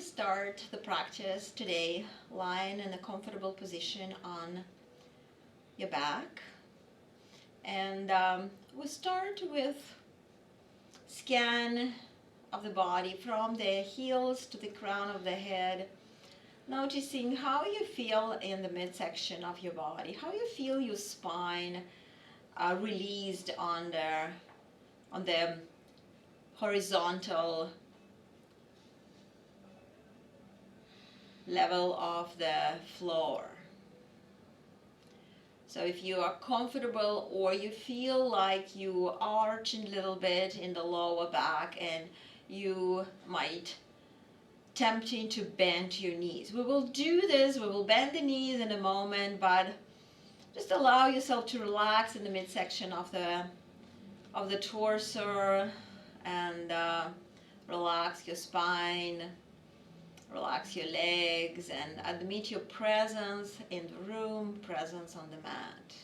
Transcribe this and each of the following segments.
start the practice today lying in a comfortable position on your back. And we'll start with scan of the body from the heels to the crown of the head, noticing how you feel in the midsection of your body, how you feel your spine released on the horizontal level of the floor. So if you are comfortable or you feel like you arch a little bit in the lower back and you might tempting to bend your knees. We will do this, we will bend the knees in a moment, but just allow yourself to relax in the midsection of the torso and relax your spine, relax your legs, and admit your presence in the room, presence on the mat.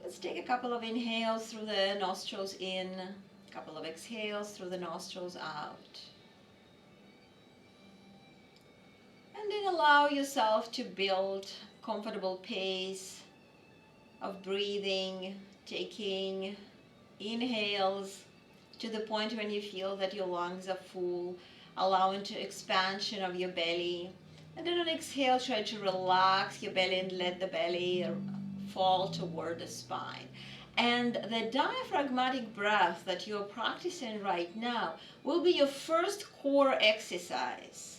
Let's take a couple of inhales through the nostrils in, a couple of exhales through the nostrils out. And then allow yourself to build comfortable pace of breathing, taking inhales to the point when you feel that your lungs are full, allowing to expansion of your belly. And then on exhale, try to relax your belly and let the belly fall toward the spine. And the diaphragmatic breath that you're practicing right now will be your first core exercise.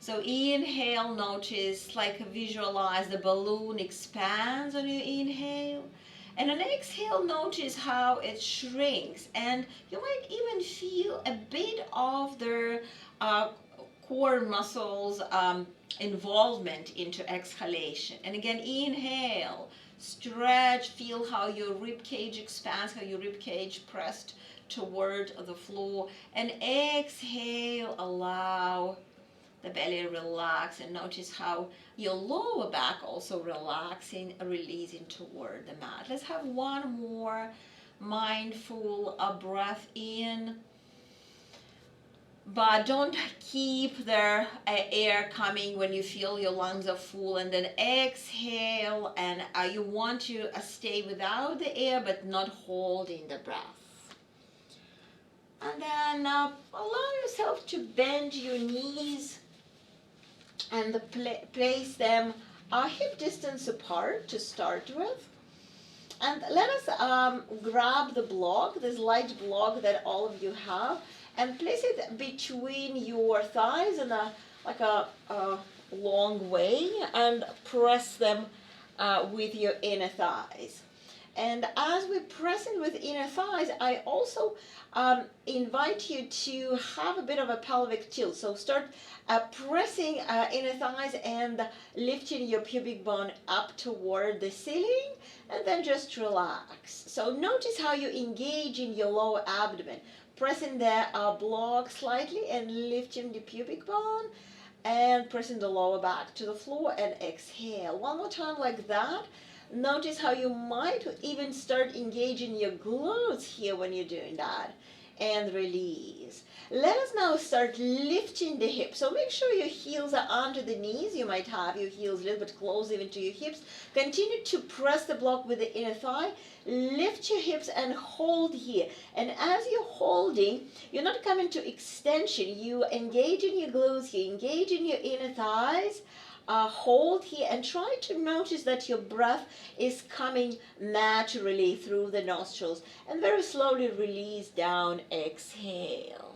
So inhale, notice, like visualize the balloon expands on your inhale. And on exhale, notice how it shrinks. And you might even feel a bit of the core muscles involvement into exhalation. And again, inhale, stretch, feel how your rib cage expands, how your rib cage pressed toward the floor. And exhale, allow the belly relax, and notice how your lower back also relaxing, releasing toward the mat. Let's have one more mindful breath in, but don't keep the air coming when you feel your lungs are full. And then exhale, and you want to stay without the air but not holding the breath. And then allow yourself to bend your knees and place them hip distance apart to start with. And let us grab the block, this light block that all of you have, and place it between your thighs in like a long way, and press them with your inner thighs. And as we press it with inner thighs, I also invite you to have a bit of a pelvic tilt. So start pressing inner thighs and lifting your pubic bone up toward the ceiling, and then just relax. So notice how you engage in your lower abdomen, pressing the block slightly and lifting the pubic bone and pressing the lower back to the floor, and exhale. One more time like that. Notice how you might even start engaging your glutes here when you're doing that, and release. Let us now start lifting the hips. So make sure your heels are under the knees. You might have your heels a little bit close even to your hips. Continue to press the block with the inner thigh. Lift your hips and hold here. And as you're holding, you're not coming to extension. You engage in your glutes, you engage in your inner thighs. Hold here and try to notice that your breath is coming naturally through the nostrils, and very slowly release down. Exhale.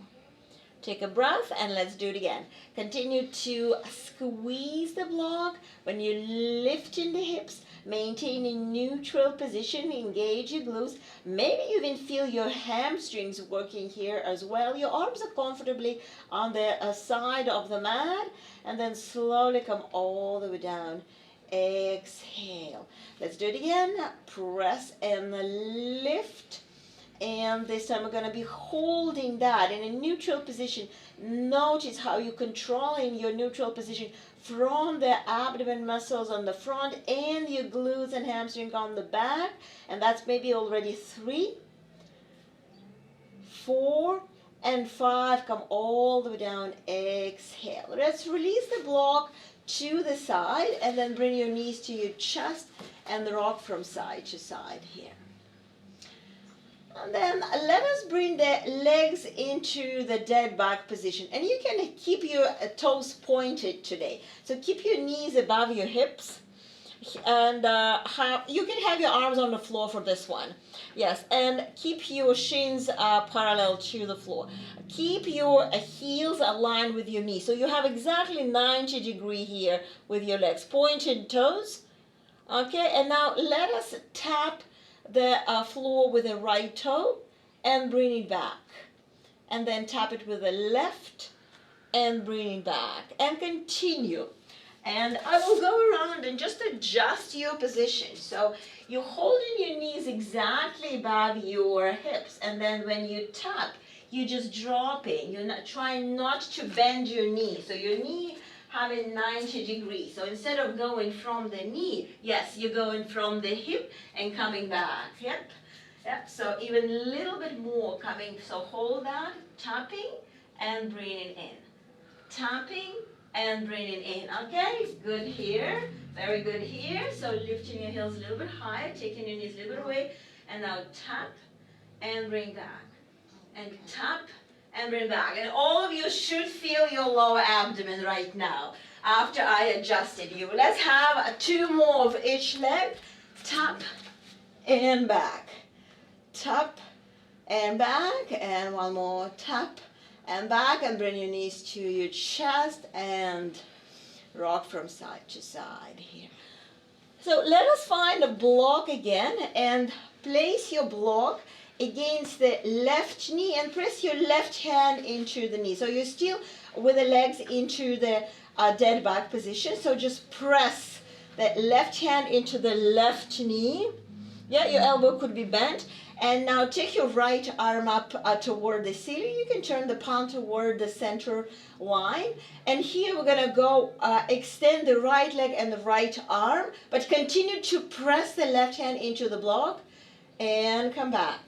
Take a breath and let's do it again. Continue to squeeze the block when you're lifting the hips. Maintain a neutral position, engage your glutes. Maybe you even feel your hamstrings working here as well. Your arms are comfortably on the side of the mat, and then slowly come all the way down. Exhale. Let's do it again. Press and lift. And this time we're going to be holding that in a neutral position. Notice how you're controlling your neutral position from the abdomen muscles on the front and your glutes and hamstrings on the back. And that's maybe already 3, 4, and 5, come all the way down, exhale. Let's release the block to the side, and then bring your knees to your chest and rock from side to side here. And then let us bring the legs into the dead back position. And you can keep your toes pointed today. So keep your knees above your hips. And you can have your arms on the floor for this one. Yes, and keep your shins parallel to the floor. Keep your heels aligned with your knees. So you have exactly 90 degrees here with your legs. Pointed toes. Okay, and now let us tap the floor with the right toe and bring it back. And then tap it with the left and bring it back. And continue. And I will go around and just adjust your position. So you're holding your knees exactly above your hips. And then when you tap, you're just dropping. You're not trying not to bend your knee. So your knee having 90 degrees. So instead of going from the knee, yes, you're going from the hip and coming back. Yep. Yep. So even a little bit more coming. So hold that, tapping and bringing in. Tapping and bringing in. Okay, good here. Very good here. So lifting your heels a little bit higher, taking your knees a little bit away. And now tap and bring back. And tap and bring back. And all of you should feel your lower abdomen right now after I adjusted you. Let's have 2 more of each leg. Tap and back. Tap and back. And 1 more. Tap and back. And bring your knees to your chest and rock from side to side here. So let us find a block again and place your block against the left knee and press your left hand into the knee. So you're still with the legs into the dead back position. So just press the left hand into the left knee. Yeah, your elbow could be bent. And now take your right arm up toward the ceiling. You can turn the palm toward the center line. And here we're going to go extend the right leg and the right arm. But continue to press the left hand into the block and come back.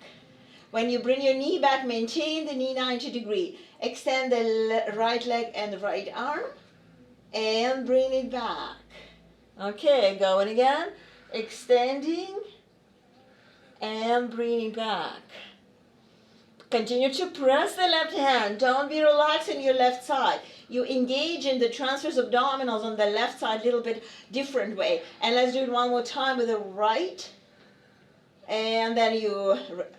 When you bring your knee back, maintain the knee 90 degrees. Extend the right leg and the right arm and bring it back. Okay, going again. Extending and bringing back. Continue to press the left hand. Don't be relaxed in your left side. You engage in the transverse abdominals on the left side a little bit different way. And let's do it 1 more time with the right. And then you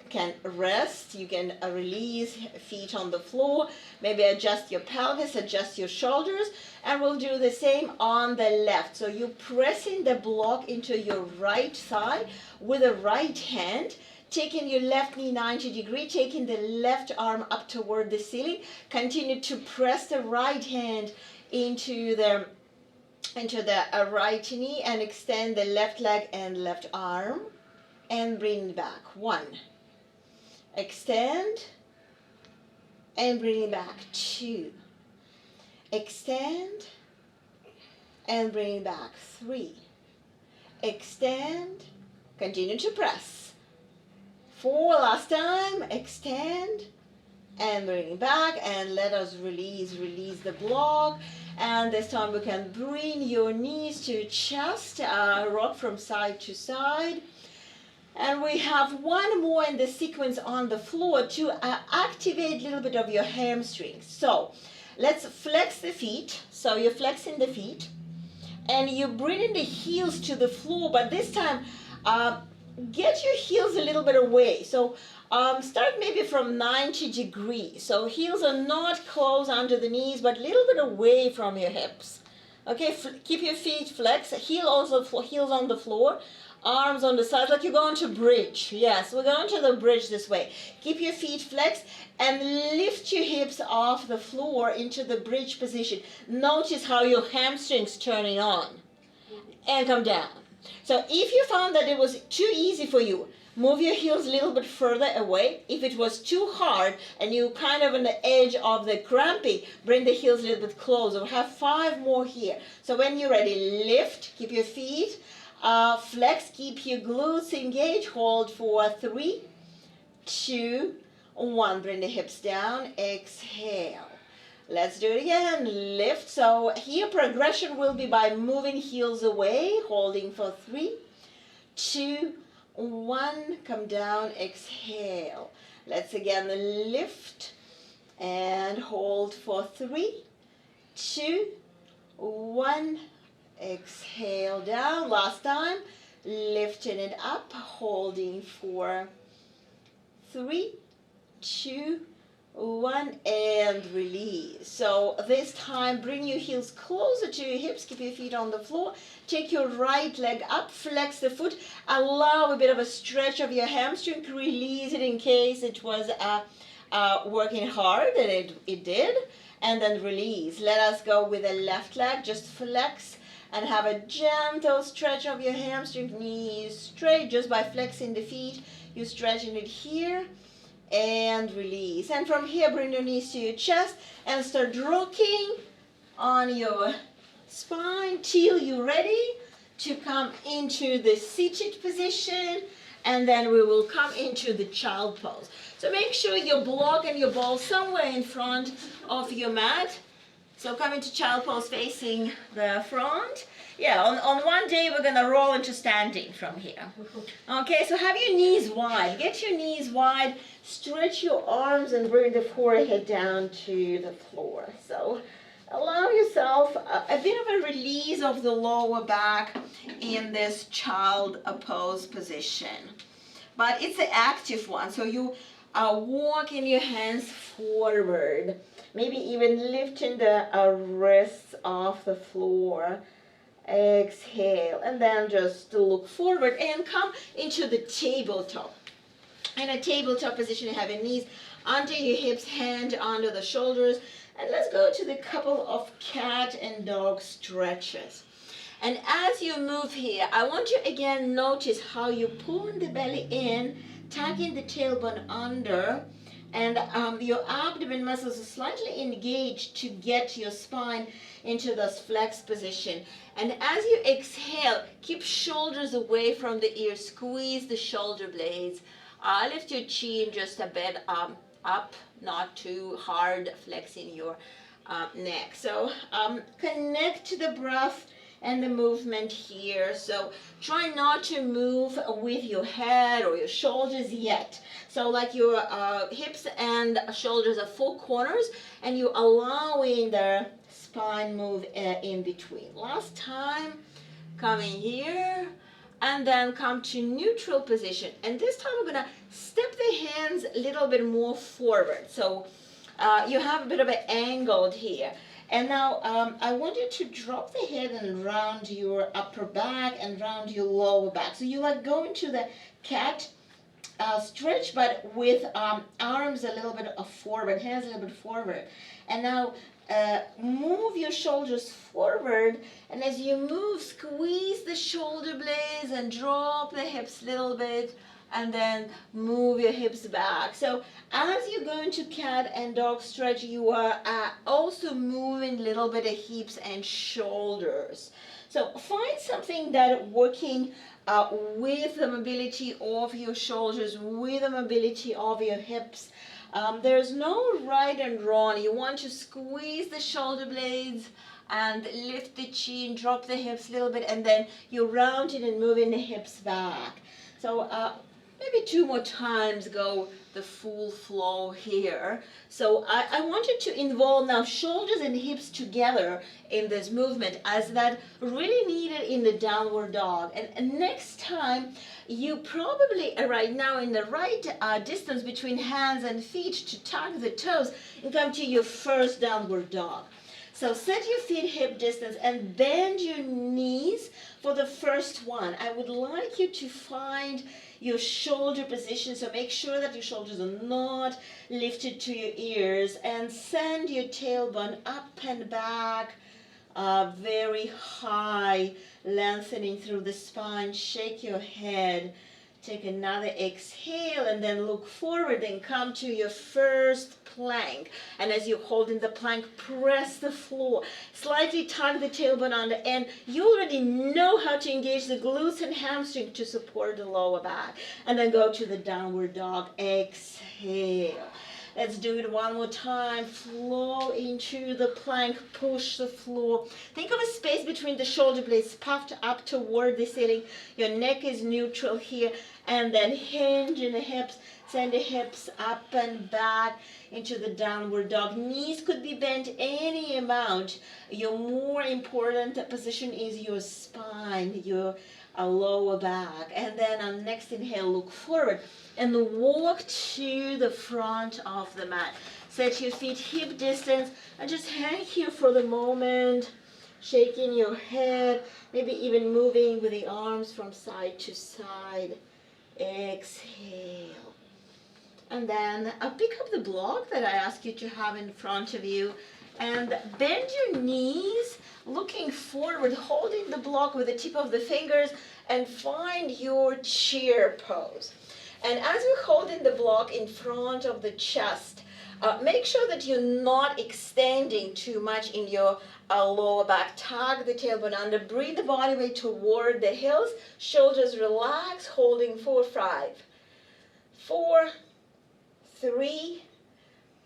can rest. You can release feet on the floor. Maybe adjust your pelvis, adjust your shoulders. And we'll do the same on the left. So you're pressing the block into your right side with the right hand. Taking your left knee 90 degrees. Taking the left arm up toward the ceiling. Continue to press the right hand into the right knee. And extend the left leg and left arm. And bring back. 1. Extend and bring it back. 2. Extend and bring it back. 3. Extend. Continue to press. 4. Last time. Extend and bring it back. And let us release the block. And this time we can bring your knees to chest. Rock from side to side. And we have 1 more in the sequence on the floor to activate a little bit of your hamstrings. So let's flex the feet. So you're flexing the feet. And you're bringing the heels to the floor. But this time, get your heels a little bit away. So start maybe from 90 degrees. So heels are not close under the knees, but a little bit away from your hips. Okay, keep your feet flexed. Heels on the floor. Arms on the sides like you're going to bridge. Yes, we're going to the bridge this way. Keep your feet flexed and lift your hips off the floor into the bridge position. Notice how your hamstrings turning on and come down. So if you found that it was too easy for you, move your heels a little bit further away. If it was too hard and you kind of on the edge of the cramping, bring the heels a little bit closer. We'll have 5 more here. So when you're ready, lift, keep your feet flex, keep your glutes engaged, hold for 3, 2, 1. Bring the hips down. Exhale. Let's do it again. Lift. So here progression will be by moving heels away, holding for 3, 2, 1. Come down. Exhale. Let's again lift and hold for 3, 2, 1. Exhale down. Last time. Lifting it up, holding for 3, 2, 1, and release. So this time, bring your heels closer to your hips. Keep your feet on the floor. Take your right leg up. Flex the foot. Allow a bit of a stretch of your hamstring. Release it in case it was working hard, and it did. And then release. Let us go with the left leg. Just flex and have a gentle stretch of your hamstring, knees straight, just by flexing the feet. You're stretching it here, and release. And from here, bring your knees to your chest and start rocking on your spine till you're ready to come into the seated position, and then we will come into the child pose. So make sure your block and your ball somewhere in front of your mat. So come into child pose facing the front. Yeah, on one day we're gonna roll into standing from here. Okay, so have your knees wide. Get your knees wide, stretch your arms and bring the forehead down to the floor. So allow yourself a bit of a release of the lower back in this child pose position. But it's an active one, so you walking your hands forward. Maybe even lifting the wrists off the floor. Exhale, and then just look forward and come into the tabletop. In a tabletop position, you have your knees under your hips, hand under the shoulders. And let's go to the couple of cat and dog stretches. And as you move here, I want you again notice how you pull the belly in, tucking the tailbone under, and your abdomen muscles are slightly engaged to get your spine into this flex position. And as you exhale, keep shoulders away from the ears, squeeze the shoulder blades, lift your chin just a bit up, not too hard, flexing your neck. So connect to the breath and the movement here. So try not to move with your head or your shoulders yet. So like your hips and shoulders are 4 corners, and you're allowing the spine move in between. Last time, coming here, and then come to neutral position. And this time we're gonna step the hands a little bit more forward. So you have a bit of an angle here. And now I want you to drop the head and round your upper back and round your lower back. So you like go into the cat stretch, but with arms a little bit forward, hands a little bit forward. And now move your shoulders forward, and as you move, squeeze the shoulder blades and drop the hips a little bit, and then move your hips back. So as you go into cat and dog stretch, you are also moving a little bit of hips and shoulders. So find something that working with the mobility of your shoulders, with the mobility of your hips. There's no right and wrong. You want to squeeze the shoulder blades and lift the chin, drop the hips a little bit, and then you're rounding and moving the hips back. So maybe 2 more times go the full flow here. So I want you to involve now shoulders and hips together in this movement, as that really needed in the downward dog. And next time, you probably right now in the right distance between hands and feet to tuck the toes and come to your first downward dog. So set your feet hip distance and bend your knees for the first one. I would like you to find your shoulder position, so make sure that your shoulders are not lifted to your ears, and send your tailbone up and back very high, lengthening through the spine. Shake your head, Take another exhale and then look forward and come to your first plank. And as you're holding the plank, press the floor. Slightly tug the tailbone under, and you already know how to engage the glutes and hamstring to support the lower back. And then go to the downward dog. Exhale. Let's do it one more time. Flow into the plank, push the floor. Think of a space between the shoulder blades puffed up toward the ceiling. Your neck is neutral here. And then hinge in the hips. Send the hips up and back into the downward dog. Knees could be bent any amount. Your more important position is your spine, your lower back. And then on next inhale, look forward and walk to the front of the mat. Set your feet hip distance and just hang here for the moment, shaking your head, maybe even moving with the arms from side to side. Exhale. And then pick up the block that I ask you to have in front of you and bend your knees, looking forward, holding the block with the tip of the fingers, and find your chair pose. And as you're holding the block in front of the chest, make sure that you're not extending too much in your lower back. Tug the tailbone under, bring the body weight toward the heels, shoulders relax, holding for 5, 4, 3,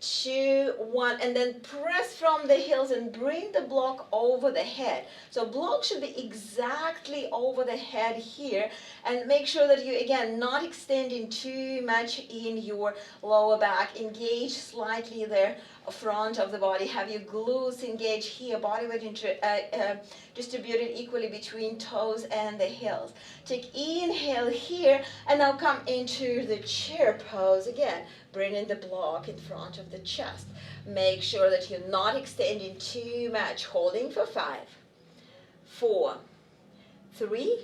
2, 1, and then press from the heels and bring the block over the head. So block should be exactly over the head here, and make sure that you, again, not extending too much in your lower back. Engage slightly there, front of the body. Have your glutes engaged here, body weight distributed equally between toes and the heels. Take inhale here, and now come into the chair pose again. Bringing the block in front of the chest. Make sure that you're not extending too much. Holding for 5, 4, 3,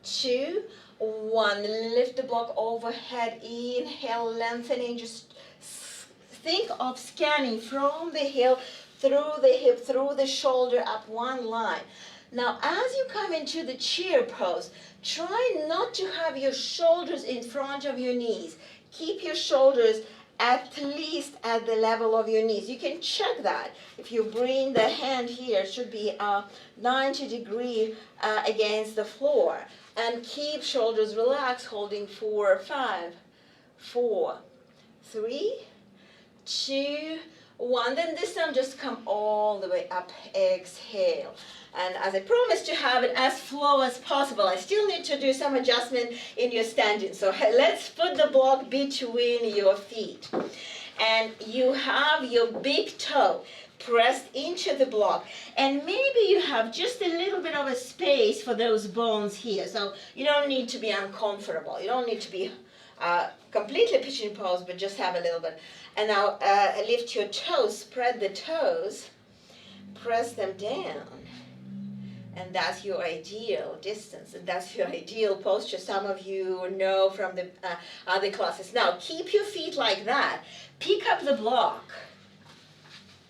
2, 1. Lift the block overhead. Inhale, lengthening. Just think of scanning from the heel, through the hip, through the shoulder, up one line. Now, as you come into the chair pose, try not to have your shoulders in front of your knees. Keep your shoulders at least at the level of your knees. You can check that. If you bring the hand here, it should be 90 degrees against the floor. And keep shoulders relaxed, holding 4, 5, 4, 3, 2, 1. Then this time just come all the way up. Exhale. And as I promised to have it as flow as possible, I still need to do some adjustment in your standing. So let's put the block between your feet. And you have your big toe pressed into the block. And maybe you have just a little bit of a space for those bones here. So you don't need to be uncomfortable. You don't need to be completely pigeon pose, but just have a little bit. And now lift your toes, spread the toes, press them down. And that's your ideal distance, and that's your ideal posture. Some of you know from the other classes. Now, keep your feet like that. Pick up the block.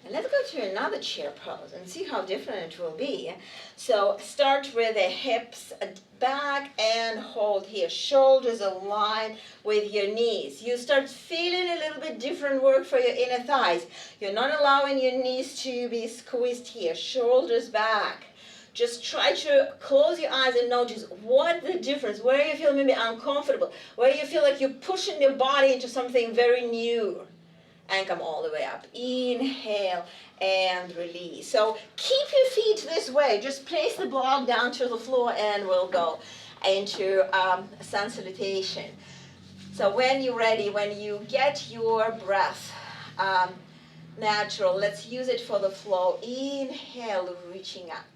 And let's go to another chair pose and see how different it will be. So start with the hips back and hold here. Shoulders align with your knees. You start feeling a little bit different work for your inner thighs. You're not allowing your knees to be squeezed here. Shoulders back. Just try to close your eyes and notice what the difference, where you feel maybe uncomfortable, where you feel like you're pushing your body into something very new. And come all the way up. Inhale and release. So keep your feet this way. Just place the block down to the floor and we'll go into sun salutation. So when you're ready, when you get your breath natural, let's use it for the flow. Inhale, reaching up.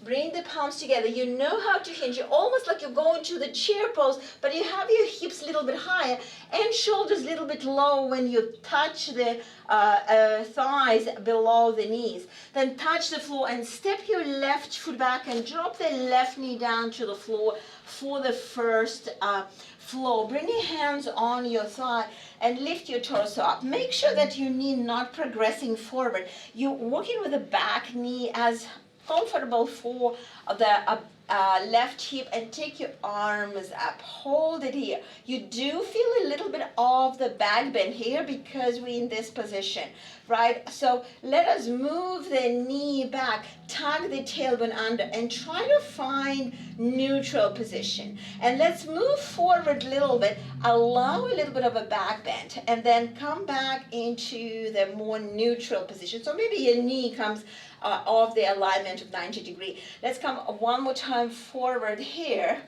Bring the palms together. You know how to hinge. You're almost like you're going to the chair pose, but you have your hips a little bit higher and shoulders a little bit low when you touch the thighs below the knees. Then touch the floor and step your left foot back and drop the left knee down to the floor for the first flow. Bring your hands on your thigh and lift your torso up. Make sure that your knee not progressing forward. You're working with the back knee as comfortable for the left hip and take your arms up. Hold it here. You do feel a little bit of the back bend here because we're in this position, right? So let us move the knee back, tuck the tailbone under, and try to find neutral position. And let's move forward a little bit, allow a little bit of a back bend, and then come back into the more neutral position. So maybe your knee comes off the alignment of 90 degree. Let's come one more time forward here,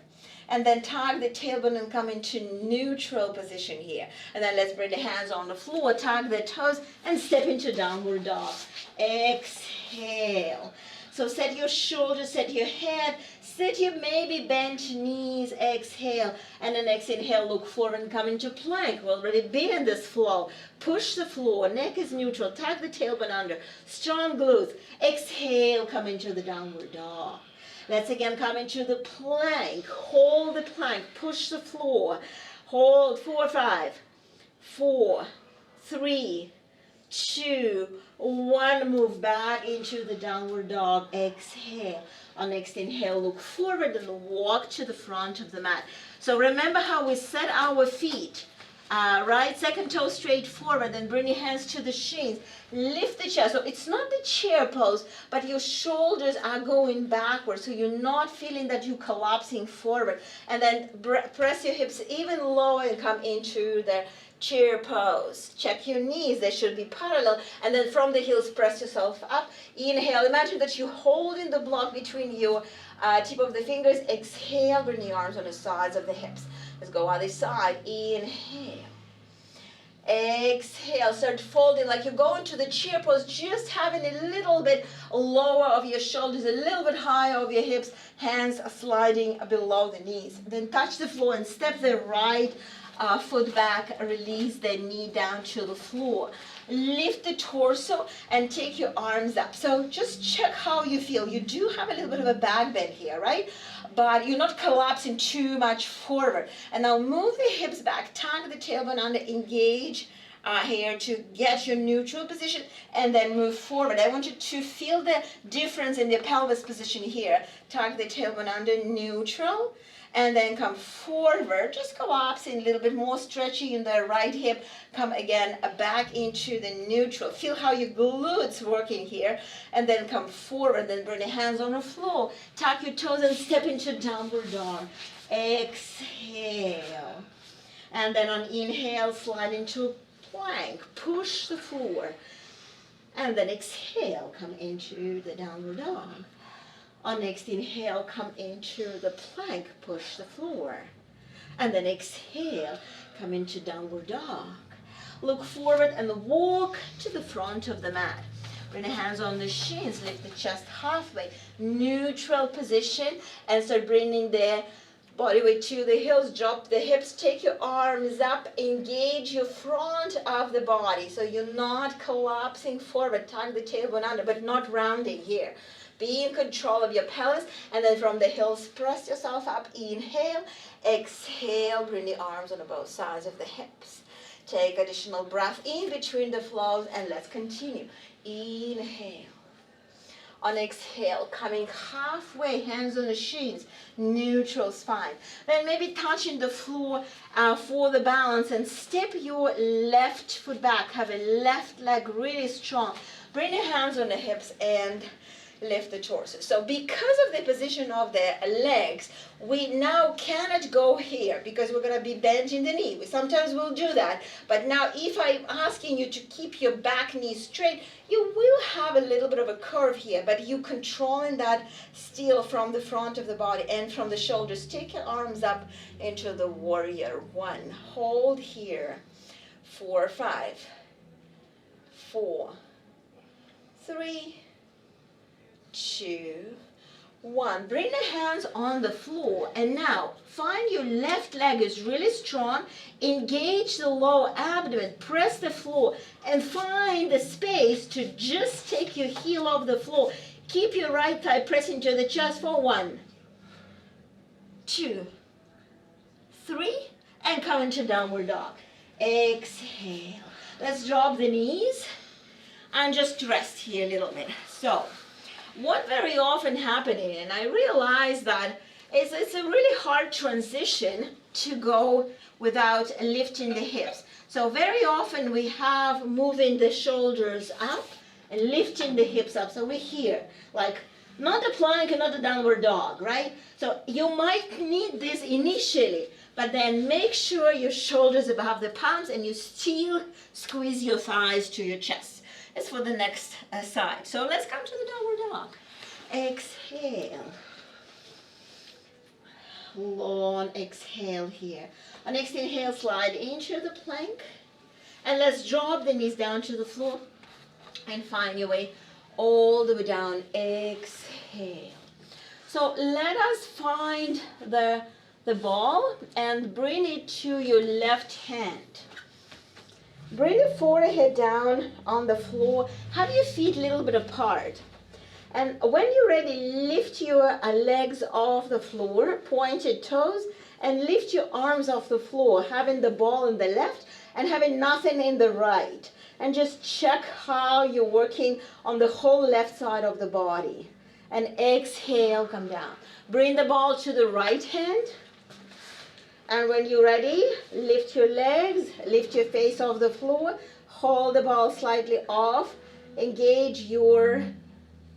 and then tuck the tailbone and come into neutral position here. And then let's bring the hands on the floor, tuck the toes, and step into downward dog. Exhale. So set your shoulders, set your head, set your maybe bent knees, exhale. And then inhale, look forward and come into plank. We've already been in this flow. Push the floor, neck is neutral, tuck the tailbone under, strong glutes. Exhale, come into the downward dog. Let's again come into the plank. Hold the plank, push the floor. Hold, 4, 5, 4, 3, 2, 1. Move back into the downward dog. Exhale. On next inhale, look forward and walk to the front of the mat. So remember how we set our feet. Right, second toe straight forward, then bring your hands to the shins. Lift the chest. So it's not the chair pose, but your shoulders are going backwards, so you're not feeling that you're collapsing forward. And then press your hips even lower and come into the chair pose. Check your knees, they should be parallel. And then from the heels, press yourself up. Inhale, imagine that you're holding the block between your tip of the fingers. Exhale, bring the arms on the sides of the hips. Let's go other side. Inhale. Exhale. Start folding like you're going to the chair pose, just having a little bit lower of your shoulders, a little bit higher of your hips, hands sliding below the knees. Then touch the floor and step the right foot back, release the knee down to the floor. Lift the torso and take your arms up. So just check how you feel. You do have a little bit of a back bend here, right? But you're not collapsing too much forward. And now move the hips back, tuck the tailbone under, engage here to get your neutral position, and then move forward. I want you to feel the difference in the pelvis position here. Tuck the tailbone under, neutral, and then come forward, just collapsing a little bit more, stretching in the right hip. Come again back into the neutral. Feel how your glutes working here, and then come forward, then bring the hands on the floor. Tuck your toes and step into downward dog. Exhale. And then on inhale, slide into plank. Push the floor. And then exhale, come into the downward dog. On next inhale, come into the plank, push the floor. And then exhale, come into downward dog. Look forward and walk to the front of the mat. Bring the hands on the shins, lift the chest halfway. Neutral position, and start bringing the body weight to the heels. Drop the hips, take your arms up, engage your front of the body. So you're not collapsing forward, tuck the tailbone under, but not rounding here. Be in control of your pelvis, and then from the heels, press yourself up. Inhale, exhale, bring the arms on both sides of the hips. Take additional breath in between the flows, and let's continue. Inhale. On exhale, coming halfway, hands on the shins, neutral spine. Then maybe touching the floor for the balance, and step your left foot back. Have a left leg really strong. Bring your hands on the hips and lift the torso. So because of the position of the legs, we now cannot go here because we're going to be bending the knee. Sometimes we'll do that, but now if I'm asking you to keep your back knee straight, you will have a little bit of a curve here, but you controlling that still from the front of the body and from the shoulders. Take your arms up into the warrior one. Hold here. 4, 5, 4, 3, 2, 1. Bring the hands on the floor, and now find your left leg is really strong. Engage the lower abdomen, press the floor, and find the space to just take your heel off the floor. Keep your right thigh pressing to the chest for 1, 2, 3, and come into downward dog. Exhale. Let's drop the knees and just rest here a little bit. So what very often happening, and I realize that it's a really hard transition to go without lifting the hips. So very often we have moving the shoulders up and lifting the hips up. So we're here, like not a plank and not a downward dog, right? So you might need this initially, but then make sure your shoulders above the palms and you still squeeze your thighs to your chest. It's for the next side. So let's come to the downward dog. Exhale. Long exhale here. On next inhale, slide into the plank. And let's drop the knees down to the floor and find your way all the way down. Exhale. So let us find the ball and bring it to your left hand. Bring the forehead down on the floor. Have your feet a little bit apart. And when you're ready, lift your legs off the floor, pointed toes, and lift your arms off the floor, having the ball in the left and having nothing in the right. And just check how you're working on the whole left side of the body. And exhale, come down. Bring the ball to the right hand. And when you're ready, lift your legs, lift your face off the floor, hold the ball slightly off, engage your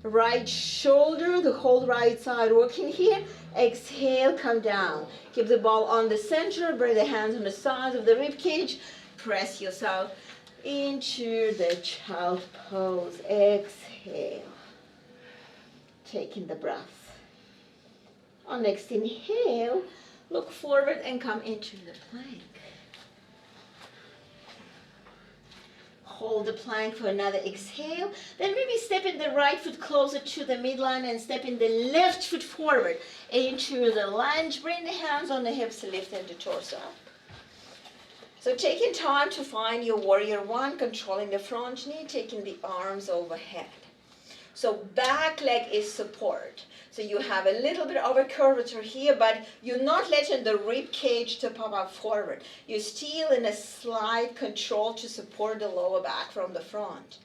right shoulder, the whole right side working here. Exhale, come down. Keep the ball on the center, bring the hands on the sides of the rib cage, press yourself into the child pose. Exhale. Taking the breath. On next inhale, look forward and come into the plank. Hold the plank for another exhale. Then maybe step in the right foot closer to the midline and step in the left foot forward into the lunge. Bring the hands on the hips, lifting the torso up. So taking time to find your warrior one, controlling the front knee, taking the arms overhead. So back leg is support. So you have a little bit of a curvature here, but you're not letting the rib cage to pop up forward. You're still in a slight control to support the lower back from the front.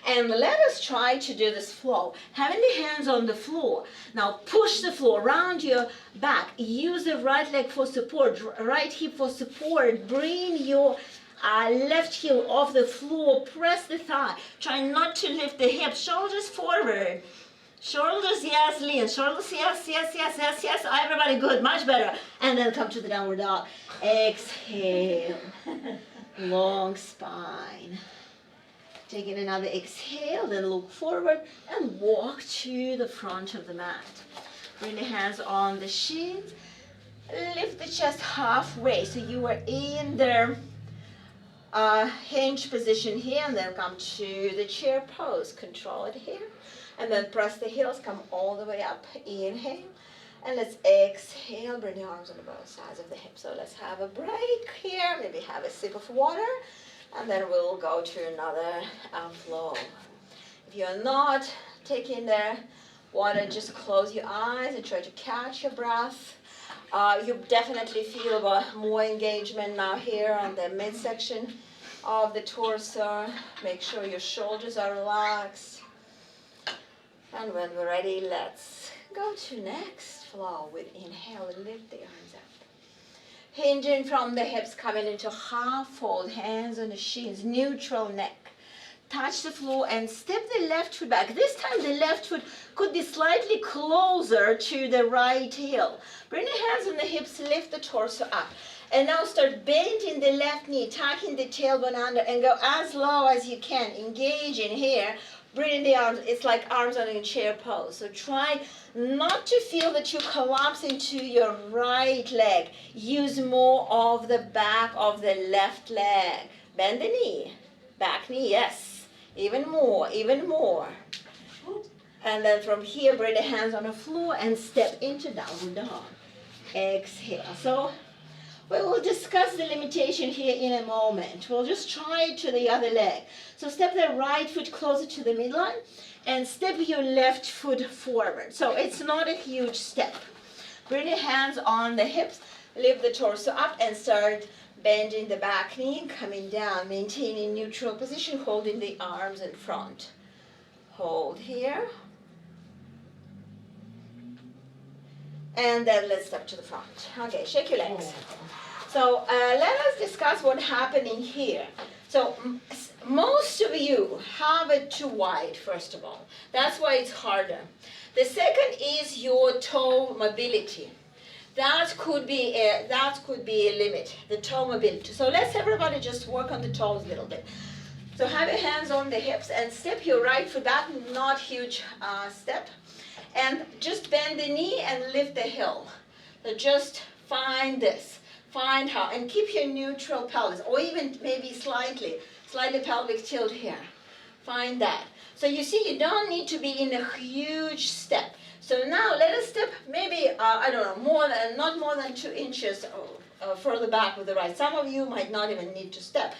And let us try to do this flow. Having the hands on the floor. Now push the floor around your back. Use the right leg for support, right hip for support. Bring your left heel off the floor. Press the thigh. Try not to lift the hips. Shoulders forward. Shoulders, yes, lean. Shoulders, yes, yes, yes, yes, yes. Everybody good, much better. And then come to the downward dog. Exhale. Long spine. Taking another exhale, then look forward and walk to the front of the mat. Bring the hands on the shins. Lift the chest halfway so you are in the hinge position here, and then come to the chair pose. Control it here. And then press the heels, come all the way up. Inhale. And let's exhale. Bring the arms on both sides of the hips. So let's have a break here. Maybe have a sip of water. And then we'll go to another flow. If you're not taking the water, just close your eyes and try to catch your breath. You definitely feel more engagement now here on the midsection of the torso. Make sure your shoulders are relaxed. And when we're ready, let's go to next flow with inhale and lift the arms up. Hinging from the hips, coming into half fold, hands on the shins, neutral neck. Touch the floor and step the left foot back. This time the left foot could be slightly closer to the right heel. Bring the hands on the hips, lift the torso up. And now start bending the left knee, tucking the tailbone under, and go as low as you can. Engage in here. Bring the arms, it's like arms on a chair pose. So try not to feel that you collapse into your right leg. Use more of the back of the left leg. Bend the knee, back knee, yes. Even more, even more. And then from here, bring the hands on the floor and step into downward dog. Exhale. So we will discuss the limitation here in a moment. We'll just try it to the other leg. So step the right foot closer to the midline and step your left foot forward. So it's not a huge step. Bring your hands on the hips, lift the torso up and start bending the back knee, coming down, maintaining neutral position, holding the arms in front. Hold here. And then let's step to the front. Okay, shake your legs. So let us discuss what's happening here. So most of you have it too wide, first of all. That's why it's harder. The second is your toe mobility. That could be a limit, the toe mobility. So let's everybody just work on the toes a little bit. So have your hands on the hips and step your right foot back, not huge step. And just bend the knee and lift the heel. So just find this. Find how, and keep your neutral pelvis, or even maybe slightly pelvic tilt here. Find that. So you see, you don't need to be in a huge step. So now let us step maybe, I don't know, not more than 2 inches further back with the right. Some of you might not even need to step.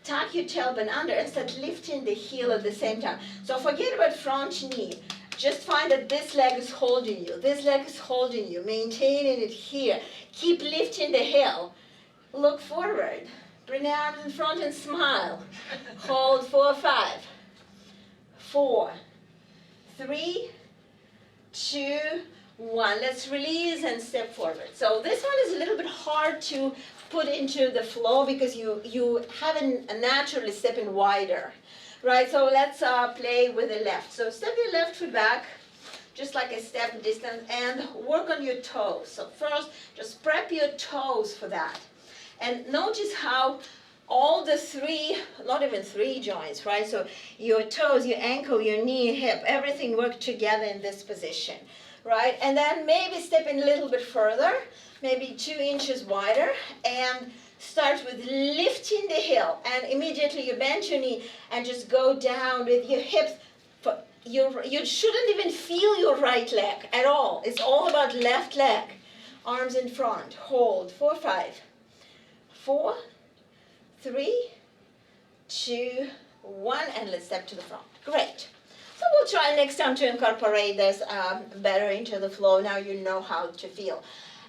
Tuck your tailbone under and start lifting the heel at the same time. So forget about front knee. Just find that this leg is holding you. This leg is holding you. Maintaining it here. Keep lifting the heel. Look forward. Bring the arms in front and smile. Hold 4, 5, 4, 3, 2, 1. Let's release and step forward. So this one is a little bit hard to put into the flow because you haven't naturally stepping wider. Right, so let's play with the left. So step your left foot back, just like a step distance, and work on your toes. So first, just prep your toes for that. And notice how all the 3, not even 3 joints, right? So your toes, your ankle, your knee, hip, everything work together in this position, right? And then maybe step in a little bit further, maybe 2 inches wider, and start with lifting the heel, and immediately you bend your knee and just go down with your hips. You shouldn't even feel your right leg at all. It's all about left leg. Arms in front. Hold. 4, 5, 4, 3, 2, 1, and let's step to the front. Great. So we'll try next time to incorporate this better into the flow. Now you know how to feel.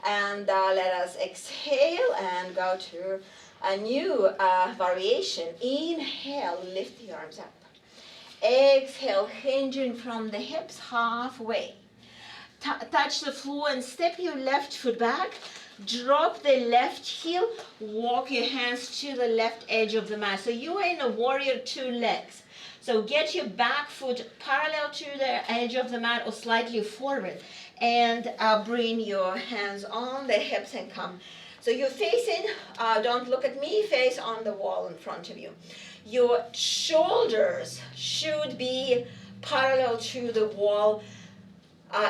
And let us exhale and go to a new variation. Inhale, lift the arms up. Exhale, hinging from the hips halfway. Touch the floor and step your left foot back. Drop the left heel. Walk your hands to the left edge of the mat. So you are in a warrior 2 legs. So get your back foot parallel to the edge of the mat or slightly forward. And bring your hands on the hips and come. So you're facing, don't look at me, face on the wall in front of you. Your shoulders should be parallel to the wall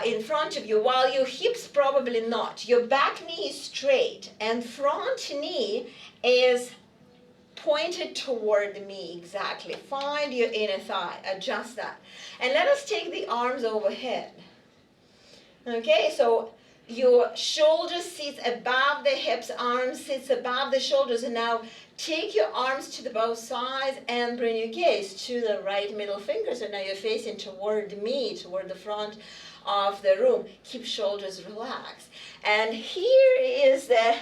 in front of you, while your hips probably not. Your back knee is straight and front knee is pointed toward me, exactly. Find your inner thigh, adjust that. And let us take the arms overhead. Okay, so your shoulder sits above the hips, arms sits above the shoulders, and now take your arms to the both sides and bring your gaze to the right middle finger. So now you're facing toward me, toward the front of the room. Keep shoulders relaxed. And here is the,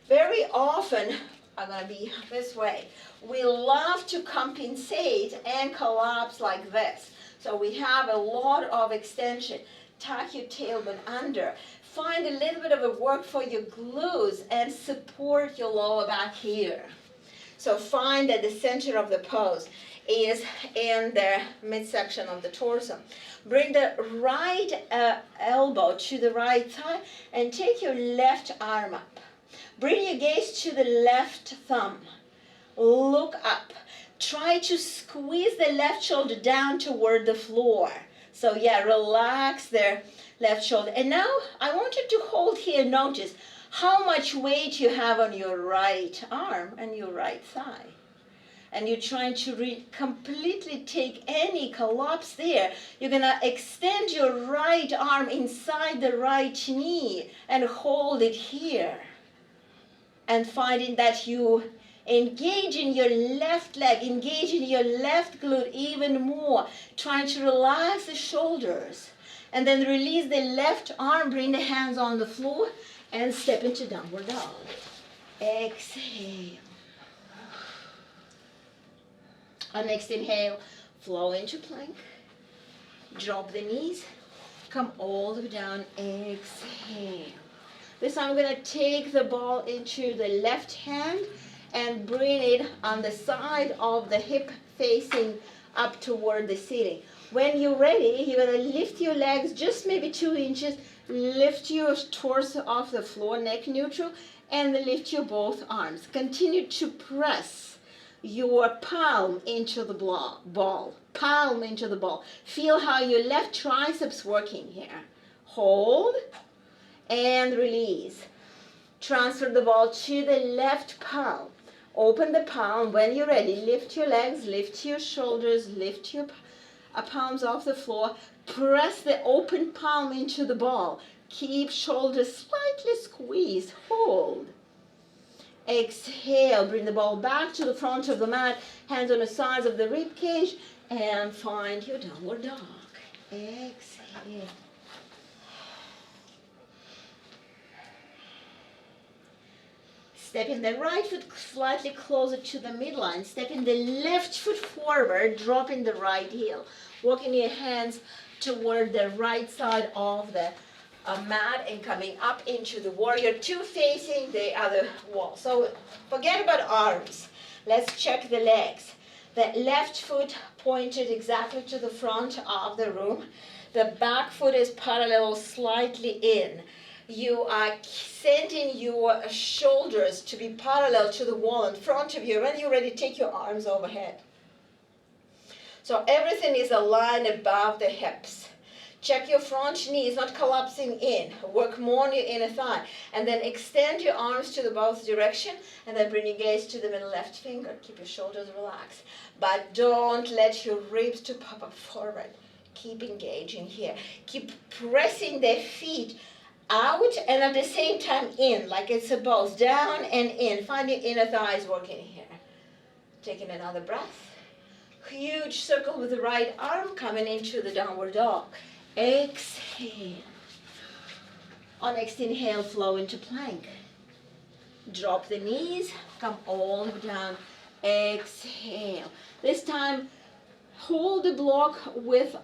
very often, I'm gonna be this way. We love to compensate and collapse like this. So we have a lot of extension. Tuck your tailbone under. Find a little bit of a work for your glutes and support your lower back here. So find that the center of the pose is in the midsection of the torso. Bring the right elbow to the right thigh and take your left arm up. Bring your gaze to the left thumb. Look up. Try to squeeze the left shoulder down toward the floor. So yeah, relax their left shoulder. And now I want you to hold here. Notice how much weight you have on your right arm and your right thigh. And you're trying to completely take any collapse there. You're going to extend your right arm inside the right knee and hold it here. And finding that you engage in your left leg, engage in your left glute even more, trying to relax the shoulders. And then release the left arm, bring the hands on the floor, and step into downward dog. Exhale. On next inhale, flow into plank. Drop the knees. Come all the way down, exhale. This time I'm going to take the ball into the left hand and bring it on the side of the hip facing up toward the ceiling. When you're ready, you're going to lift your legs just maybe 2 inches, lift your torso off the floor, neck neutral, and lift your both arms. Continue to press your palm into the ball. Palm into the ball. Feel how your left triceps working here. Hold and release. Transfer the ball to the left palm. Open the palm. When you're ready, lift your legs, lift your shoulders, lift your palms off the floor. Press the open palm into the ball. Keep shoulders slightly squeezed. Hold. Exhale. Bring the ball back to the front of the mat. Hands on the sides of the rib cage. And find your downward dog. Exhale. Stepping the right foot slightly closer to the midline. Stepping the left foot forward, dropping the right heel. Walking your hands toward the right side of the mat and coming up into the warrior two facing the other wall. So forget about arms. Let's check the legs. The left foot pointed exactly to the front of the room. The back foot is parallel slightly in. You are sending your shoulders to be parallel to the wall in front of you. When you're ready, take your arms overhead. So everything is aligned above the hips. Check your front knee is not collapsing in. Work more on your inner thigh. And then extend your arms to the both direction. And then bring your gaze to the middle left finger. Keep your shoulders relaxed. But don't let your ribs to pop up forward. Keep engaging here. Keep pressing the feet out and at the same time in, like it's supposed. Down and in. Find your inner thighs working here. Taking another breath. Huge circle with the right arm coming into the downward dog. Exhale. On next inhale, flow into plank. Drop the knees. Come all the way down. Exhale. This time, hold the block with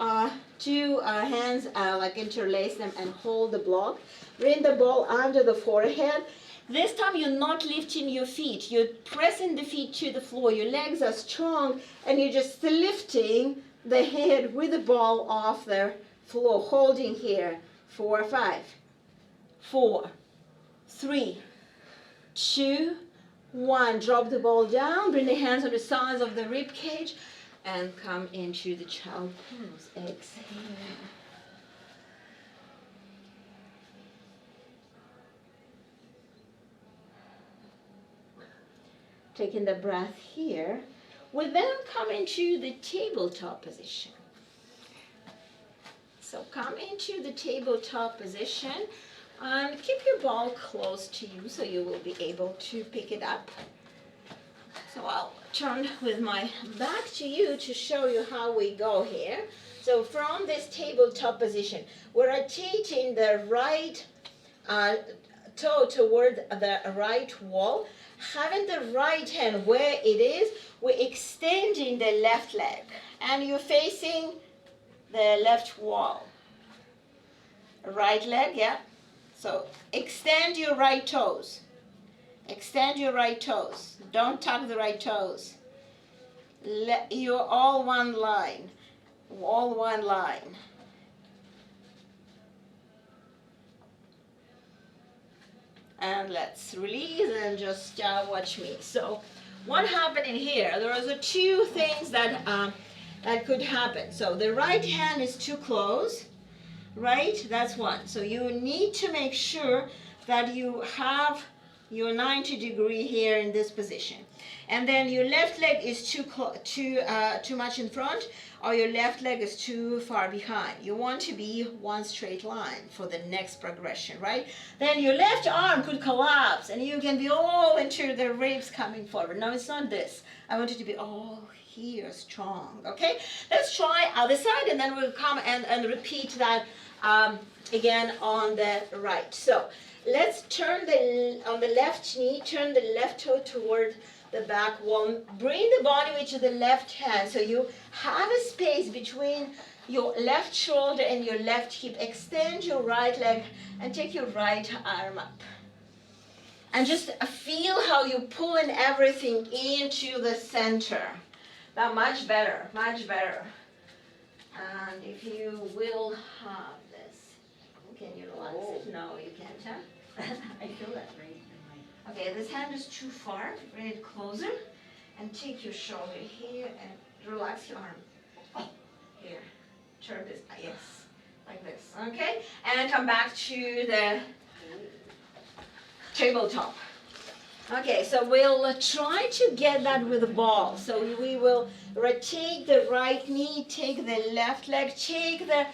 two hands, like interlace them and hold the block. Bring the ball under the forehead. This time you're not lifting your feet. You're pressing the feet to the floor. Your legs are strong and you're just lifting the head with the ball off the floor. Holding here. 4, 5, 4, 3, 2, 1. Drop the ball down. Bring the hands on the sides of the rib cage. And come into the child pose. Exhale. Taking the breath here. We then come into the tabletop position. So come into the tabletop position and keep your ball close to you so you will be able to pick it up. So I'll turn with my back to you to show you how we go here. So from this tabletop position, we're rotating the right toe toward the right wall. Having the right hand where it is, we're extending the left leg. And you're facing the left wall. Right leg, yeah. So extend your right toes. Extend your right toes. Don't tuck the right toes. You're all one line. All one line. And let's release and just watch me. So what happened in here? There are two things that that could happen. So the right hand is too close, right? That's one. So you need to make sure that you have your 90 degree here in this position. And then your left leg is too much in front, or your left leg is too far behind. You want to be one straight line for the next progression, right? Then your left arm could collapse and you can be all into the ribs coming forward. No, it's not this. I want you to be all here strong, okay? Let's try other side and then we'll come and repeat that again on the right. So let's turn on the left knee, turn the left toe toward the back wall. Bring the body weight to the left hand so you have a space between your left shoulder and your left hip. Extend your right leg and take your right arm up. And just feel how you're pulling everything into the center. Now much better, much better. And if you will have this, can you relax it? No, you can't, huh? I feel that right in my... Okay, this hand is too far. Bring it closer and take your shoulder here and relax your arm. Here, turn this, yes, like this, okay? And come back to the tabletop. Okay, so we'll try to get that with the ball. So we will rotate the right knee, take the left leg, take the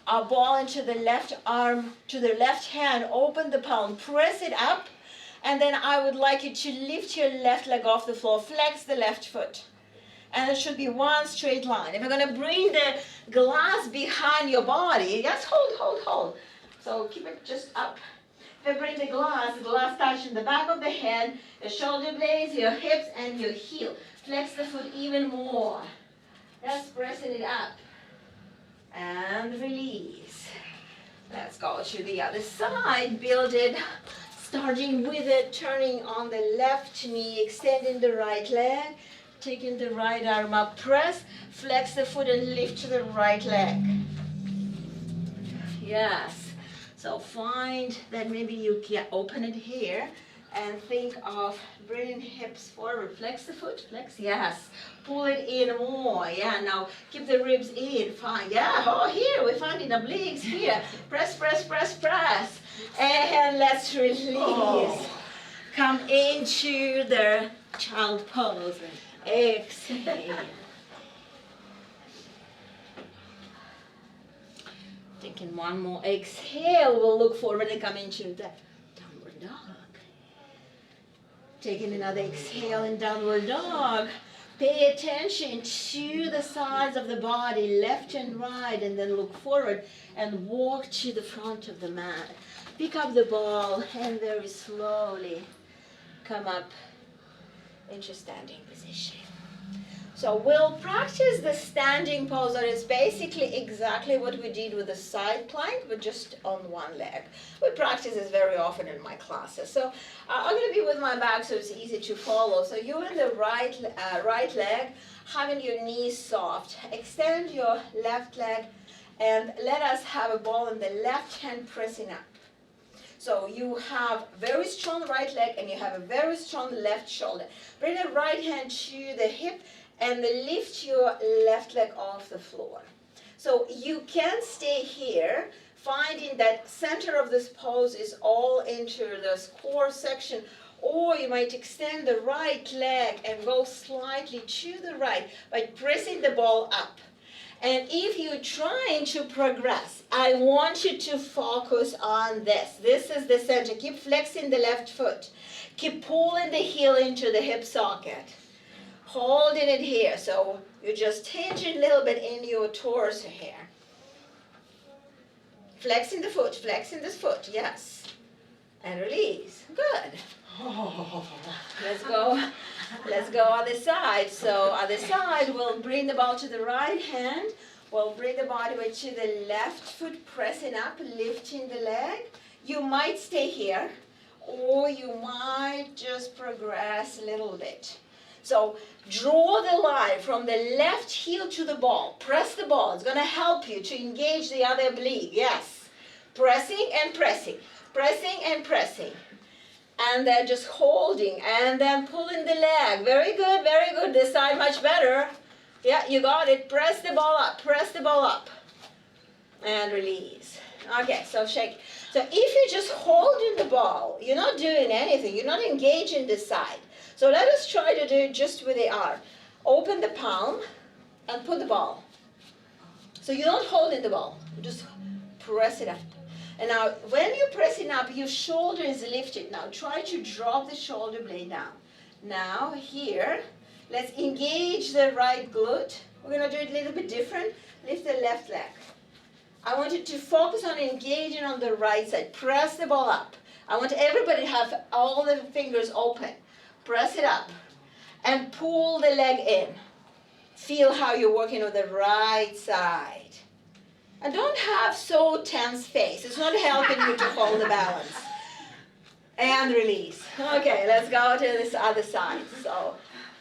ball into the left arm, to the left hand, open the palm, press it up, and then I would like you to lift your left leg off the floor, flex the left foot. And it should be one straight line. If you're gonna bring the glass behind your body, just hold. So keep it just up. If you bring the glass touching the back of the head, the shoulder blades, your hips, and your heel. Flex the foot even more. Just pressing it up. And release. Let's go to the other side. Build it, starting with it, turning on the left knee, extending the right leg, taking the right arm up, press, flex the foot and lift to the right leg. Yes. So find that maybe you can open it here and think of bringing hips forward. Flex the foot, flex, yes. Pull it in more, yeah. Now keep the ribs in, fine, yeah. Oh, here, we're finding obliques here. Press, press, press, press. And let's release. Oh. Come into the child pose. Exhale. Taking one more exhale, we'll look forward and come into the downward dog. Taking another exhale in downward dog. Pay attention to the sides of the body, left and right, and then look forward and walk to the front of the mat. Pick up the ball and very slowly come up into standing position. So we'll practice the standing pose, that is basically exactly what we did with the side plank, but just on one leg. We practice this very often in my classes. So I'm going to be with my back so it's easy to follow. So you're in the right leg, having your knees soft. Extend your left leg and let us have a ball in the left hand pressing up. So you have very strong right leg and you have a very strong left shoulder. Bring the right hand to the hip and lift your left leg off the floor. So you can stay here, finding that center of this pose is all into this core section, or you might extend the right leg and go slightly to the right by pressing the ball up. And if you're trying to progress, I want you to focus on this. This is the center. Keep flexing the left foot. Keep pulling the heel into the hip socket. Holding it here, so you just hinge a little bit in your torso here. Flexing the foot, flexing this foot, yes. And release, good. Let's go other side. So other side, we'll bring the ball to the right hand. We'll bring the body weight to the left foot, pressing up, lifting the leg. You might stay here, or you might just progress a little bit. So draw the line from the left heel to the ball. Press the ball. It's going to help you to engage the other oblique. Yes. Pressing and pressing. Pressing and pressing. And then just holding and then pulling the leg. Very good, very good. This side much better. Yeah, you got it. Press the ball up. Press the ball up. And release. Okay, so shake. So if you're just holding the ball, you're not doing anything. You're not engaging this side. So let us try to do it just with the arm. Open the palm and put the ball. So you're not holding the ball. You just press it up. And now when you're pressing up, your shoulder is lifted. Now try to drop the shoulder blade down. Now here, let's engage the right glute. We're going to do it a little bit different. Lift the left leg. I want you to focus on engaging on the right side. Press the ball up. I want everybody to have all the fingers open. Press it up. and pull the leg in. Feel how you're working with the right side. And don't have so tense face. It's not helping you to hold the balance. And release. Okay, let's go to this other side.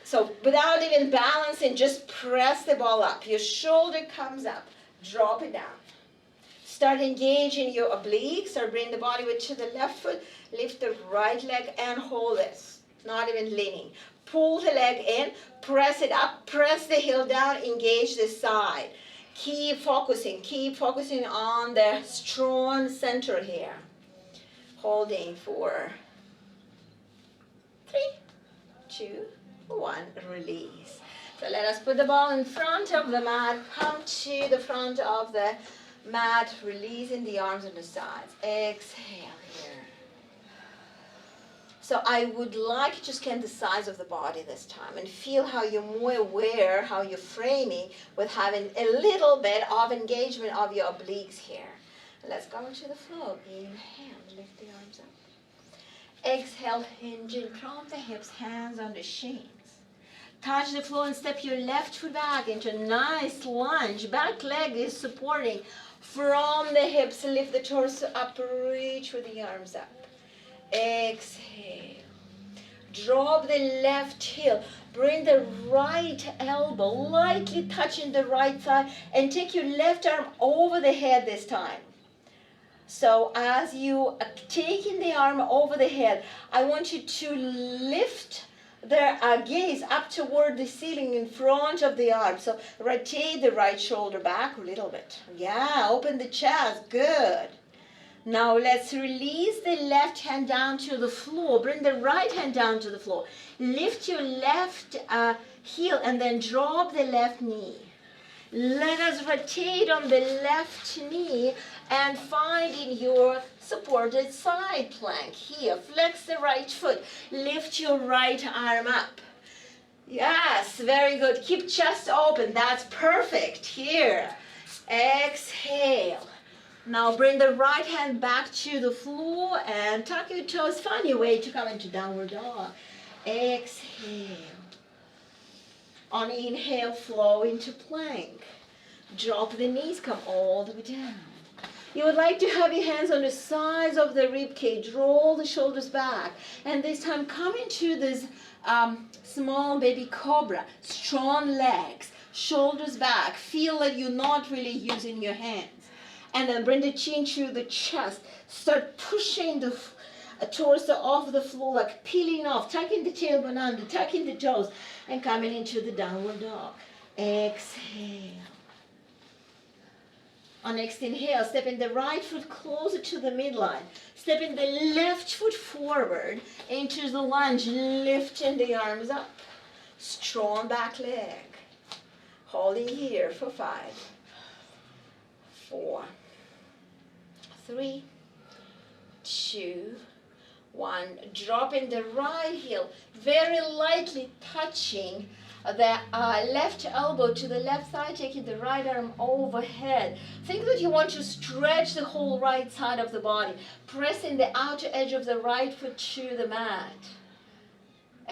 So without even balancing, just press the ball up. Your shoulder comes up. Drop it down. Start engaging your obliques, or bring the body weight to the left foot. Lift the right leg and hold this. Not even leaning. Pull the leg in, press it up, press the heel down, engage the side. Keep focusing on the strong center here. Holding for 3, 2, 1, release. So let us put the ball in front of the mat, come to the front of the mat, releasing the arms on the sides. Exhale here. So I would like you to scan the size of the body this time and feel how you're more aware, how you're framing with having a little bit of engagement of your obliques here. Let's go to the floor. Inhale, lift the arms up. Exhale, hinging from the hips, hands on the shins. Touch the floor and step your left foot back into a nice lunge. Back leg is supporting from the hips. Lift the torso up, reach with the arms up. Exhale. Drop the left heel. Bring the right elbow lightly touching the right side and take your left arm over the head this time. So as you are taking the arm over the head, I want you to lift the gaze up toward the ceiling in front of the arm. So rotate the right shoulder back a little bit. Yeah, open the chest. Good. Now let's release the left hand down to the floor. Bring the right hand down to the floor. Lift your left heel and then drop the left knee. Let us rotate on the left knee and find in your supported side plank here. Flex the right foot. Lift your right arm up. Yes, very good. Keep chest open. That's perfect. Here. Exhale. Now bring the right hand back to the floor and tuck your toes. Find your way to come into downward dog. Exhale. On inhale, flow into plank. Drop the knees, come all the way down. You would like to have your hands on the sides of the rib cage. Roll the shoulders back. And this time come into this small baby cobra. Strong legs, shoulders back. Feel that you're not really using your hands. And then bring the chin to the chest. Start pushing the torso off the floor, like peeling off, tucking the tailbone under, tucking the toes, and coming into the downward dog. Exhale. On next inhale, stepping the right foot closer to the midline. Stepping the left foot forward into the lunge, lifting the arms up. Strong back leg. Holding here for 5, 4, 3, 2, 1. Dropping the right heel, very lightly touching the left elbow to the left side, taking the right arm overhead. Think that you want to stretch the whole right side of the body, pressing the outer edge of the right foot to the mat.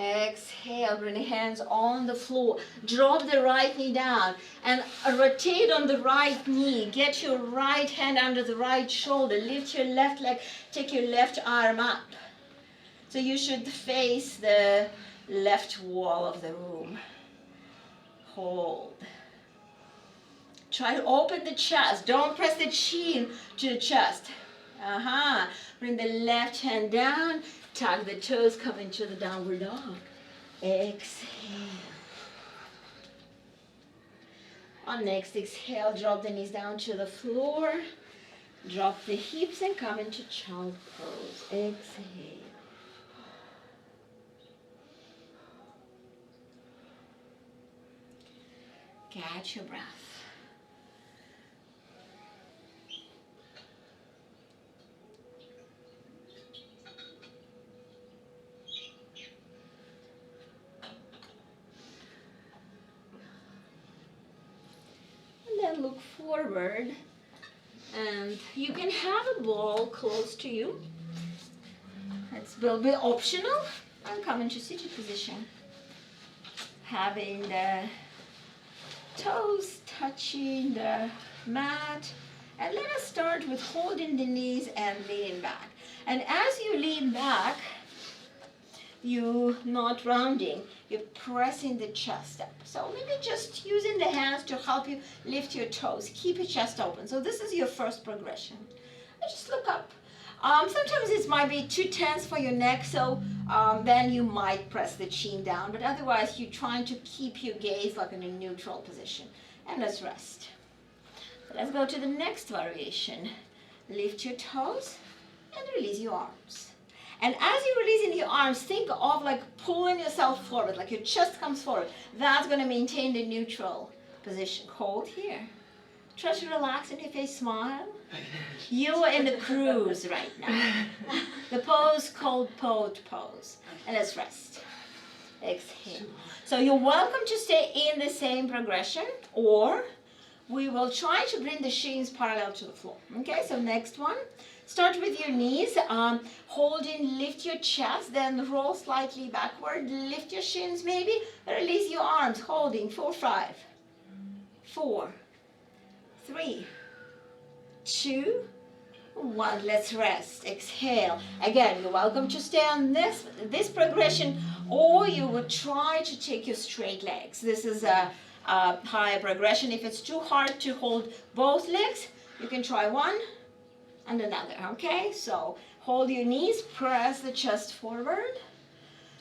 Exhale, bring the hands on the floor. Drop the right knee down and rotate on the right knee. Get your right hand under the right shoulder. Lift your left leg, take your left arm up. So you should face the left wall of the room. Hold. Try to open the chest. Don't press the chin to the chest. Bring the left hand down. Tuck the toes, come into the downward dog. Exhale. On next exhale, drop the knees down to the floor. Drop the hips and come into child pose. Exhale. Catch your breath. And look forward, and you can have a ball close to you. It's a little bit optional, and come into seated position. having the toes touching the mat. And let us start with holding the knees and leaning back. And as you lean back, you're not rounding, you're pressing the chest up. So maybe just using the hands to help you lift your toes. Keep your chest open. So this is your first progression. And just look up. Sometimes it might be too tense for your neck, so then you might press the chin down. But otherwise, you're trying to keep your gaze like in a neutral position. And let's rest. Let's go to the next variation. Lift your toes and release your arms. And as you're releasing your arms, think of like pulling yourself forward, like your chest comes forward. That's going to maintain the neutral position. Hold here. Try to relax in your face, smile. You are in the cruise right now. The pose called boat pose. And let's rest. Exhale. So you're welcome to stay in the same progression, or we will try to bring the shins parallel to the floor. Okay, so next one. Start with your knees, holding, lift your chest, then roll slightly backward, lift your shins maybe, release your arms, holding, 4, 5, 4, 3, 2, 1. Let's rest, exhale. Again, you're welcome to stay on this progression, or you would try to take your straight legs. This is a higher progression. If it's too hard to hold both legs, you can try one and another, okay? So hold your knees, press the chest forward.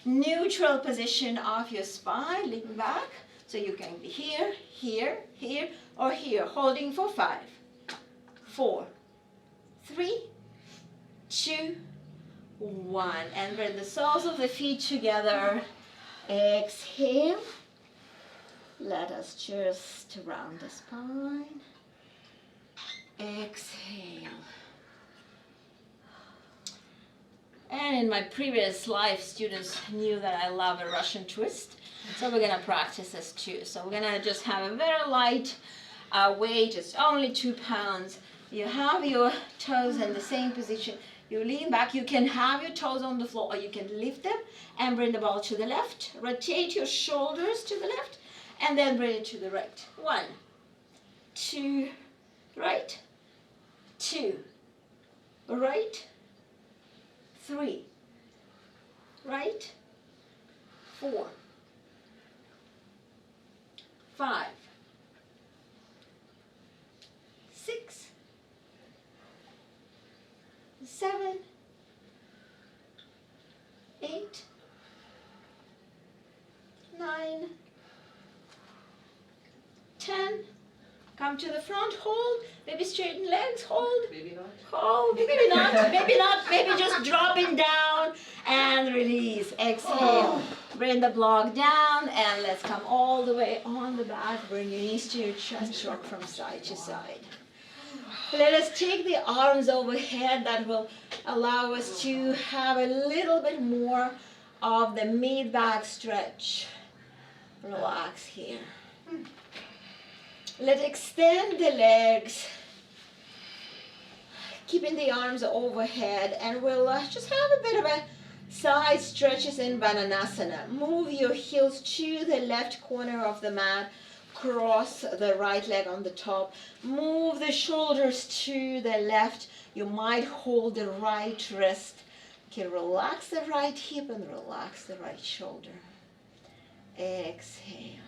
Neutral position of your spine, lean back. So you can be here, here, here, or here. Holding for 5, 4, 3, 2, 1. And bring the soles of the feet together. Exhale. Let us just round the spine. Exhale. And in my previous life, students knew that I love a Russian twist. So we're going to practice this too. So we're going to just have a very light weight. It's only 2 pounds. You have your toes in the same position. You lean back. You can have your toes on the floor, or you can lift them and bring the ball to the left. Rotate your shoulders to the left, and then bring it to the right. 1, 2, right, 2, right, 3, right, 4, 5, 6, 7, 8, 9, 10. Come to the front, hold, maybe straighten legs, hold. Maybe not. Hold, maybe not, maybe not, maybe just dropping down and release. Exhale. Bring the block down and let's come all the way on the back. Bring your knees to your chest, rock from side to side. Let us take the arms overhead. That will allow us to have a little bit more of the mid-back stretch. Relax here. Let's extend the legs, keeping the arms overhead, and we'll just have a bit of a side stretches in Bananasana. Move your heels to the left corner of the mat, cross the right leg on the top, move the shoulders to the left. You might hold the right wrist. You can relax the right hip and relax the right shoulder. Exhale.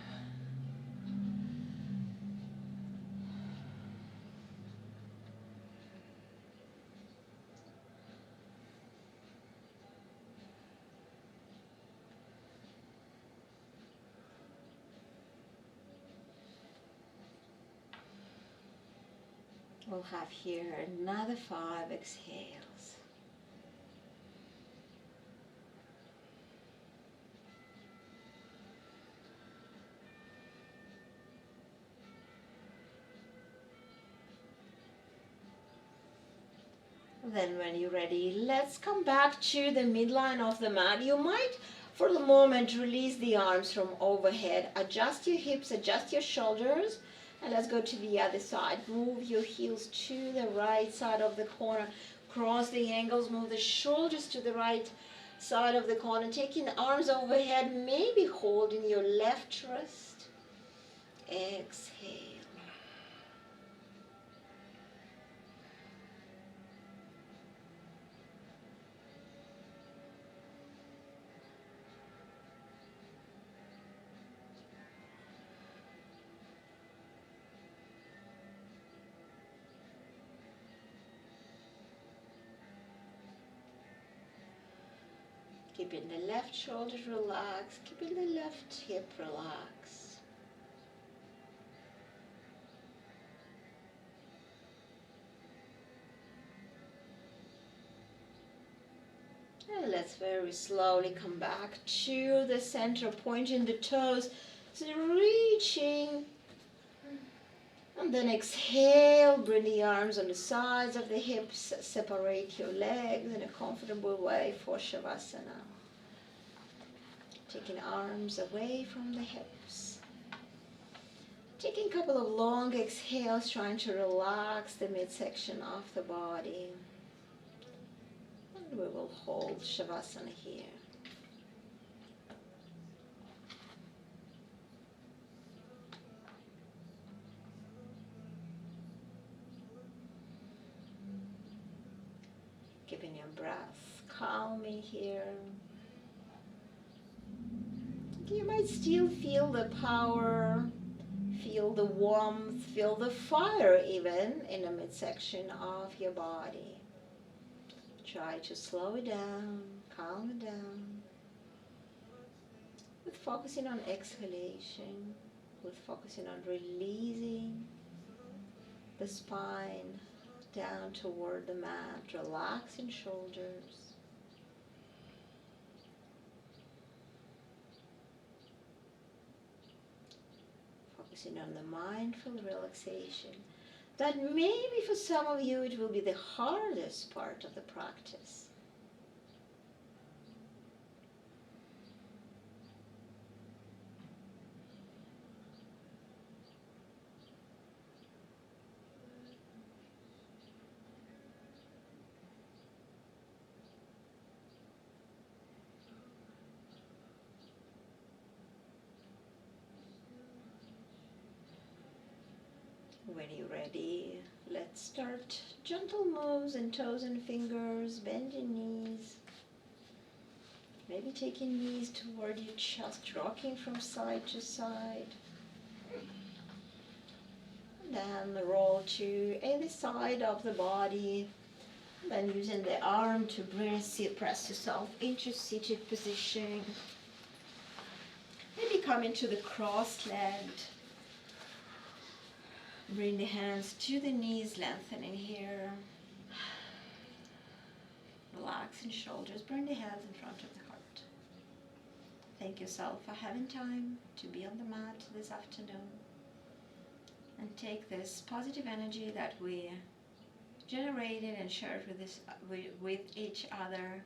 We'll have here another 5 exhales. Then when you're ready, let's come back to the midline of the mat. You might, for the moment, release the arms from overhead. Adjust your hips, adjust your shoulders. And let's go to the other side. Move your heels to the right side of the corner. Cross the ankles, move the shoulders to the right. side of the corner, taking arms overhead, maybe holding your left wrist. Exhale. Keeping the left shoulder relaxed, keeping the left hip relaxed. And let's very slowly come back to the center, pointing the toes, so reaching. And then exhale, bring the arms on the sides of the hips, separate your legs in a comfortable way for Shavasana. Taking arms away from the hips. Taking a couple of long exhales, trying to relax the midsection of the body. And we will hold Shavasana here. Keeping your breath calming here. You might still feel the power, feel the warmth, feel the fire even in the midsection of your body. Try to slow it down, calm it down, with focusing on exhalation, with focusing on releasing the spine down toward the mat, relaxing shoulders. Focusing on the mindful relaxation. That maybe for some of you it will be the hardest part of the practice. When you're ready, let's start gentle moves and toes and fingers, bend your knees. Maybe taking knees toward your chest, rocking from side to side. And then roll to either side of the body. Then using the arm to press yourself into seated position. Maybe come into the cross-legged. Bring the hands to the knees, lengthening here. Relaxing shoulders, bring the hands in front of the heart. Thank yourself for having time to be on the mat this afternoon. And take this positive energy that we generated and shared with each other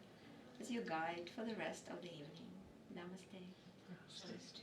as your guide for the rest of the evening. Namaste. Namaste.